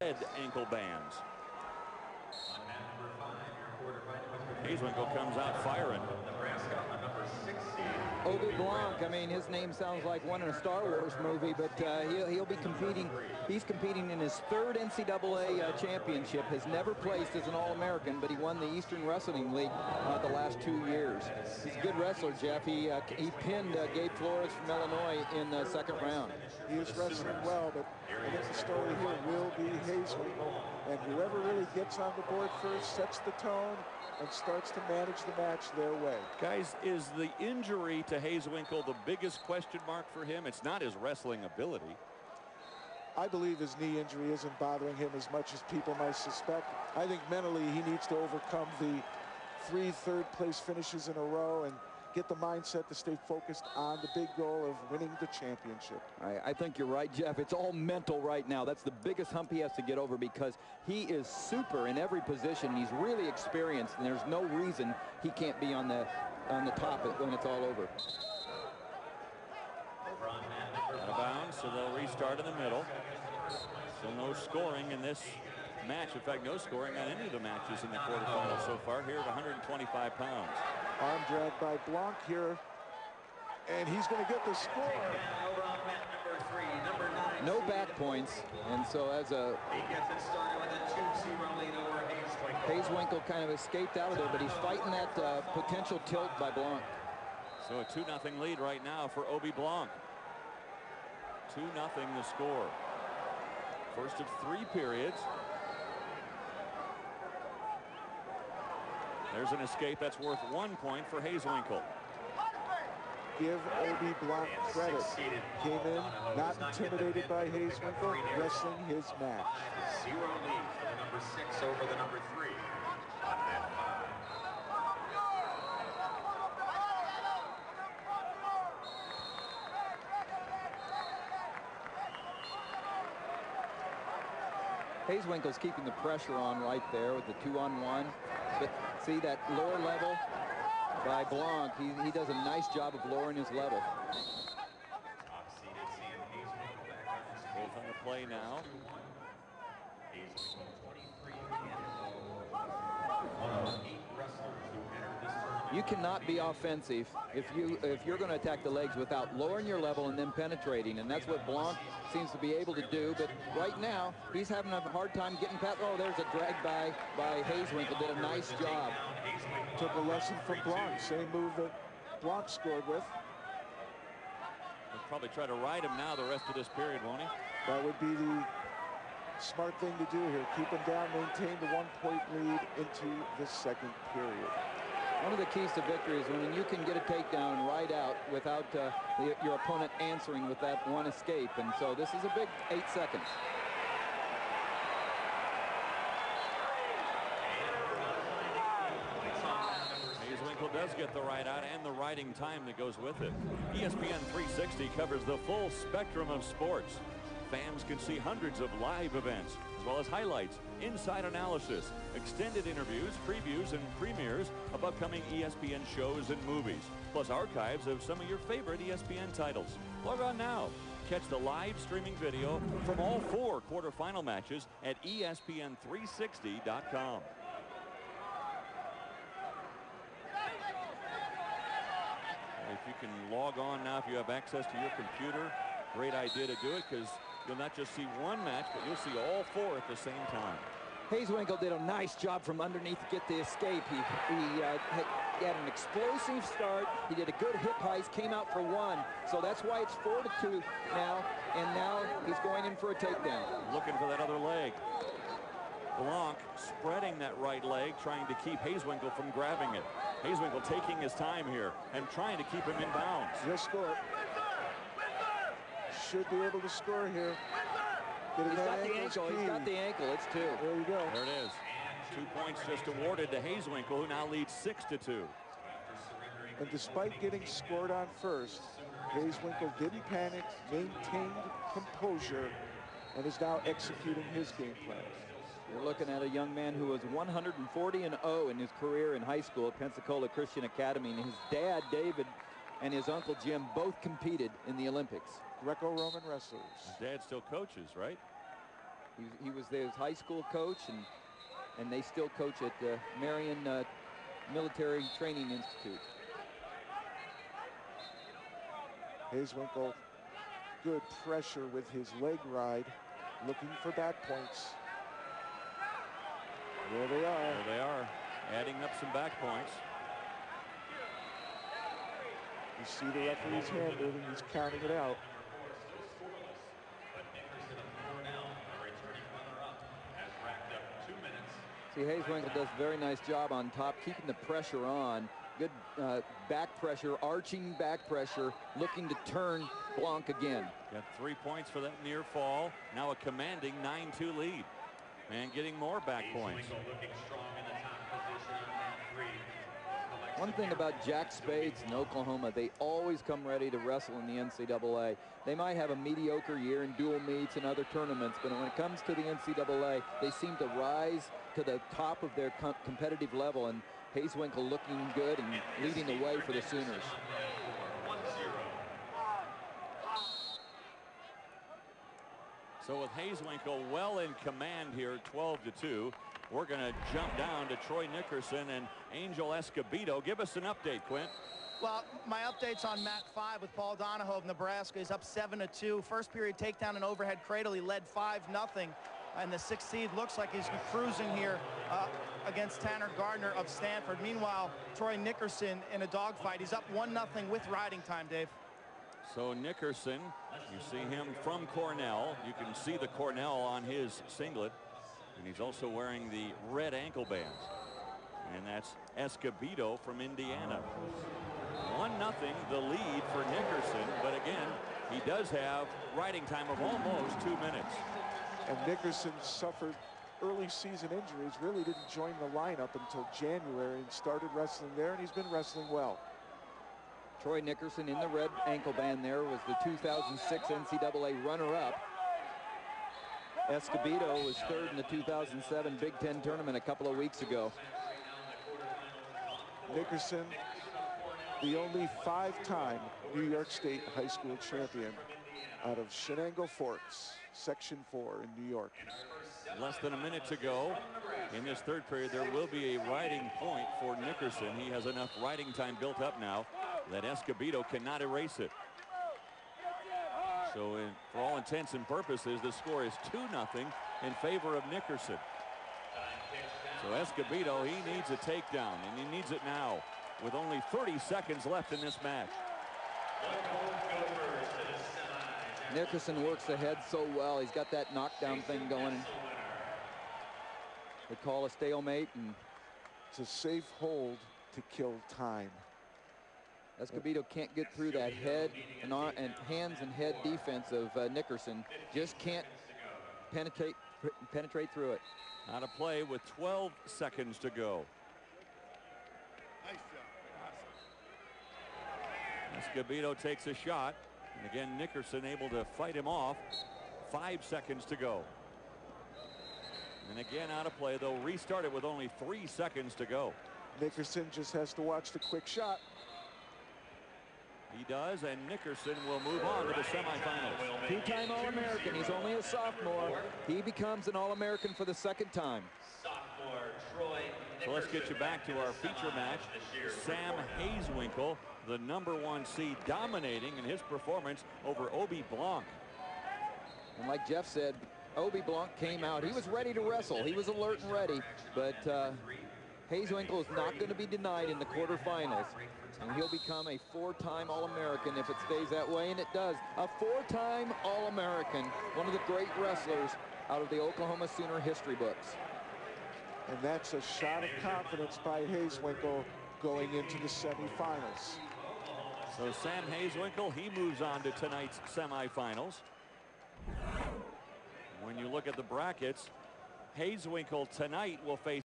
red ankle bands. Hazewinkel comes out firing. Obenson, I mean, his name sounds like one in a Star Wars movie, but he'll be competing. He's competing in his third NCAA championship. Has never placed as an All-American, but he won the Eastern Wrestling League the last 2 years. He's a good wrestler, Jeff. He pinned Gabe Flores from Illinois in the second round. He is wrestling well, but I think the story here will be Hazewinkel, and whoever really gets on the board first sets the tone and starts to manage the match their way. Guys, is the injury to Hazewinkel the biggest question mark for him? It's not his wrestling ability. I believe his knee injury isn't bothering him as much as people might suspect. I think mentally he needs to overcome the 3 third-place finishes in a row and get the mindset to stay focused on the big goal of winning the championship. I think you're right, Jeff. It's all mental right now. That's the biggest hump he has to get over, because he is super in every position. He's really experienced, and there's no reason he can't be on the top when it's all over. Out of bounds, so they'll restart in the middle. Still no scoring in this match. In fact, no scoring on any of the matches in the quarterfinals so far here at 125 pounds. Arm drag by Blanc here, and he's going to get the score. No back points, and so as a Hazewinkel kind of escaped out of there, but he's fighting that potential tilt by Blanc. So a 2-0 lead right now for Obenson. 2-0 the score. First of 3 periods. There's an escape that's worth 1 point for Hazewinkel. Give Obenson credit. Came in, not intimidated by Hazewinkel, wrestling his match. 0 lead for the number 6 over the number 3. Hazewinkel's keeping the pressure on right there with the 2-on-1. But see that lower level by Blanc. He does a nice job of lowering his level. Both on the play now. You cannot be offensive if you're going to attack the legs without lowering your level and then penetrating, and that's what Blanc seems to be able to do. But right now he's having a hard time getting past. Oh, there's a drag by Hazewinkel. Did a nice job. Took a lesson from Blanc, same move that Blanc scored with. He'll probably try to ride him now the rest of this period, won't he? That would be the smart thing to do here. Keep him down, maintain the 1-point lead into the second period. One of the keys to victory is when you can get a takedown and ride out without your opponent answering with that one escape. And so this is a big 8 seconds. Hazewinkel does get the ride out and the riding time that goes with it. ESPN 360 covers the full spectrum of sports. Fans can see hundreds of live events, as well as highlights, inside analysis, extended interviews, previews, and premieres of upcoming ESPN shows and movies, plus archives of some of your favorite ESPN titles. Log on now. Catch the live streaming video from all 4 quarterfinal matches at ESPN360.com. If you can log on now, if you have access to your computer, great idea to do it, because you'll not just see one match, but you'll see all 4 at the same time. Hazewinkel did a nice job from underneath to get the escape. He had an explosive start. He did a good hip heist, came out for 1. So that's why it's 4-2 now, and now he's going in for a takedown. Looking for that other leg. Blanc spreading that right leg, trying to keep Hazewinkel from grabbing it. Hazewinkel taking his time here and trying to keep him in bounds. Just score. Should be able to score here. He's got the ankle. He's got the ankle. It's 2. There you go. There it is. 2 points just awarded to Hazewinkel, who now leads 6-2. And despite getting scored on first, Hazewinkel didn't panic, maintained composure, and is now executing his game plan. You're looking at a young man who was 140-0 in his career in high school at Pensacola Christian Academy, and his dad, David, and his uncle Jim both competed in the Olympics. Greco-Roman wrestlers. His dad still coaches, right? He was his high school coach, and they still coach at the Marion Military Training Institute. Hazewinkel, good pressure with his leg ride, looking for back points. There they are. There they are, adding up some back points. You see the referee's hand moving, he's counting it out. See, Hazewinkel does a very nice job on top, keeping the pressure on. Good back pressure, arching back pressure, looking to turn Blanc again. Got 3 points for that near fall. Now a commanding 9-2 lead. And getting more back points. One thing about Jack Spades in Oklahoma, they always come ready to wrestle in the NCAA. They might have a mediocre year in dual meets and other tournaments, but when it comes to the NCAA, they seem to rise to the top of their competitive level, and Hazewinkel looking good and leading the way for the Sooners. So with Hazewinkel well in command here, 12-2, we're going to jump down to Troy Nickerson and Angel-Escobedo. Give us an update, Quint. Well, my updates on mat 5 with Paul Donahoe of Nebraska. He's up 7-2. First period takedown and overhead cradle. He led 5-0. And the 6th seed looks like he's cruising here against Tanner Gardner of Stanford. Meanwhile, Troy Nickerson in a dogfight. He's up 1-0 with riding time, Dave. So Nickerson, you see him from Cornell. You can see the Cornell on his singlet. And he's also wearing the red ankle bands. And that's Escobedo from Indiana. 1-0 the lead for Nickerson. But again, he does have riding time of almost 2 minutes. And Nickerson suffered early season injuries, really didn't join the lineup until January and started wrestling there, and he's been wrestling well. Troy Nickerson in the red ankle band there was the 2006 NCAA runner-up. Escobedo was third in the 2007 Big Ten tournament a couple of weeks ago. Nickerson, the only 5-time New York State high school champion out of Shenango Forks, Section 4 in New York. Less than a minute to go in this third period. There will be a riding point for Nickerson. He has enough riding time built up now that Escobedo cannot erase it. So for all intents and purposes, the score is 2-0 in favor of Nickerson. So Escobedo, he needs a takedown, and he needs it now with only 30 seconds left in this match. Nickerson works the head so well. He's got that knockdown thing going. They call a stalemate, and it's a safe hold to kill time. Escobedo can't get through that head and hands and head defense of Nickerson. Just can't penetrate through it. Out of play with 12 seconds to go. Escobedo takes a shot. And again, Nickerson able to fight him off. 5 seconds to go. And again, out of play. They'll restart it with only 3 seconds to go. Nickerson just has to watch the quick shot. He does, and Nickerson will move on to the semifinals. Two-time All-American. He's only a sophomore. He becomes an All-American for the 2nd time. So let's get you back to our feature match. Sam Hazewinkel, the #1 seed, dominating in his performance over Obenson. And like Jeff said, Obenson came out. He was ready to wrestle. He was alert and ready. But Hazewinkel is not going to be denied in the quarterfinals. And he'll become a 4-time All-American if it stays that way, and it does. A 4-time All-American, one of the great wrestlers out of the Oklahoma Sooner history books. And that's a shot of confidence by Hazewinkel going into the semifinals. So Sam Hazewinkel, he moves on to tonight's semifinals. When you look at the brackets, Hazewinkel tonight will face